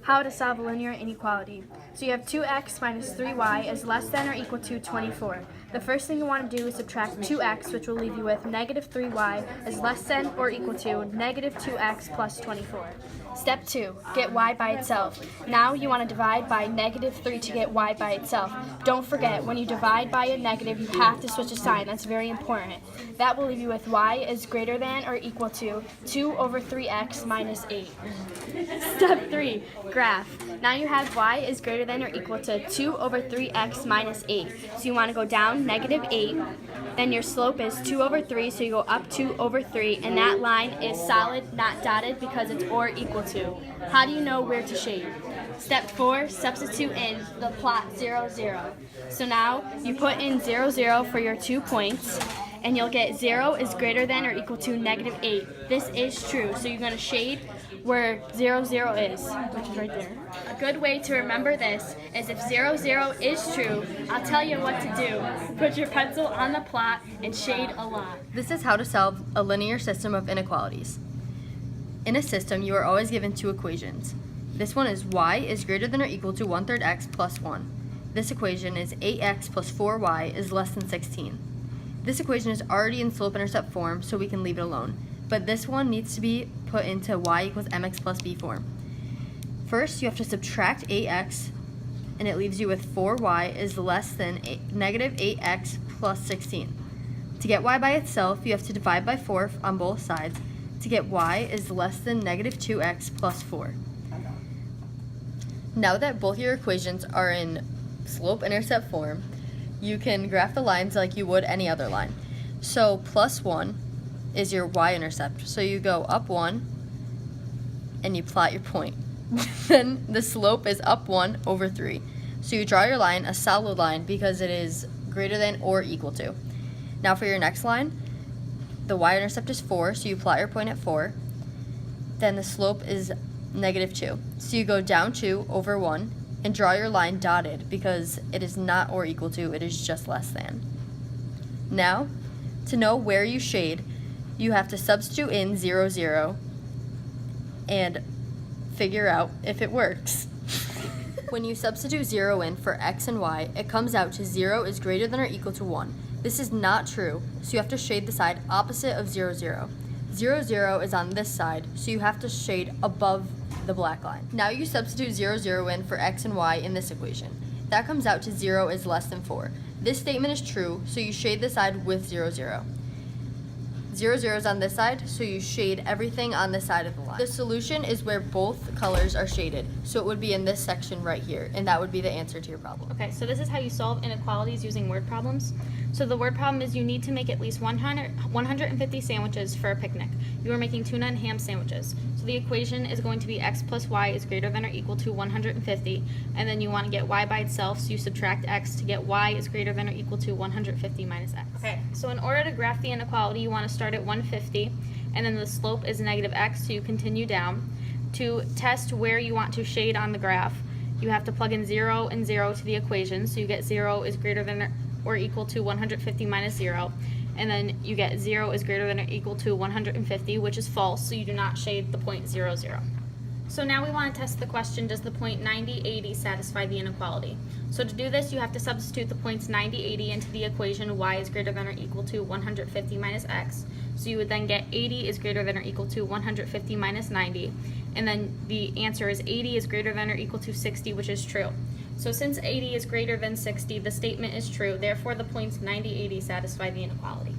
How to solve a linear inequality. So you have 2x minus 3y is less than or equal to 24. The first thing you want to do is subtract 2x, which will leave you with negative 3y is less than or equal to negative 2x plus 24. Step 2, get y by itself. Now you want to divide by negative 3 to get y by itself. Don't forget, when you divide by a negative, you have to switch a sign. That's very important. That will leave you with y is greater than or equal to 2 over 3x minus 8. Step 3, graph. Now you have y is greater than or equal to 2 over 3x minus 8. So you want to go down negative 8. Then your slope is 2 over 3, so you go up 2 over 3, and that line is solid, not dotted, because it's or equal to. How do you know where to shade? Step 4, substitute in the plot 0, 0. So now you put in 0, 0 for your 2 points, and you'll get 0 is greater than or equal to negative 8. This is true, so you're going to shade where 0, 0 is, which is right there. A good way to remember this is if 0, 0 is true, I'll tell you what to do. Put your pencil on the plot and shade a lot. This is how to solve a linear system of inequalities. In a system, you are always given two equations. This one is y is greater than or equal to 1/3 x plus 1. This equation is 8x plus 4y is less than 16. This equation is already in slope-intercept form, so we can leave it alone. But this one needs to be put into y equals mx plus b form. First, you have to subtract 8x, and it leaves you with 4y is less than negative 8x plus 16. To get y by itself, you have to divide by 4 on both sides to get y is less than negative 2x plus 4. Now that both your equations are in slope-intercept form, you can graph the lines like you would any other line. So plus 1 is your y-intercept. So you go up 1 and you plot your point. Then the slope is up 1 over 3. So you draw your line, a solid line, because it is greater than or equal to. Now for your next line, the y-intercept is 4, so you plot your point at 4. Then the slope is negative 2. So you go down 2 over 1 and draw your line dotted because it is not or equal to, it is just less than. Now, to know where you shade, you have to substitute in 0, 0 and figure out if it works. When you substitute 0 in for x and y, it comes out to 0 is greater than or equal to 1. This is not true, so you have to shade the side opposite of 0, 0. 0, 0 is on this side, so you have to shade above the black line. Now you substitute 0, 0 in for x and y in this equation. That comes out to 0 is less than 4. This statement is true, so you shade the side with 0, 0. 0, 0 is on this side, so you shade everything on this side of the line. The solution is where both colors are shaded, so it would be in this section right here, and that would be the answer to your problem. Okay, so this is how you solve inequalities using word problems. So the word problem is you need to make at least 150 sandwiches for a picnic. You are making tuna and ham sandwiches. So the equation is going to be x plus y is greater than or equal to 150, and then you want to get y by itself, so you subtract x to get y is greater than or equal to 150 minus x. Okay, so in order to graph the inequality, you want to start at 150, and then the slope is negative x, so you continue down. To test where you want to shade on the graph, you have to plug in 0 and 0 to the equation, so you get 0 is greater than or equal to 150 minus 0, and then you get 0 is greater than or equal to 150, which is false, so you do not shade the point 0, 0. So now we want to test the question, does the point 90, 80 satisfy the inequality? So to do this, you have to substitute the points 90, 80 into the equation y is greater than or equal to 150 minus x. So you would then get 80 is greater than or equal to 150 minus 90, and then the answer is 80 is greater than or equal to 60, which is true. So since 80 is greater than 60, the statement is true, therefore the points 90, 80 satisfy the inequality.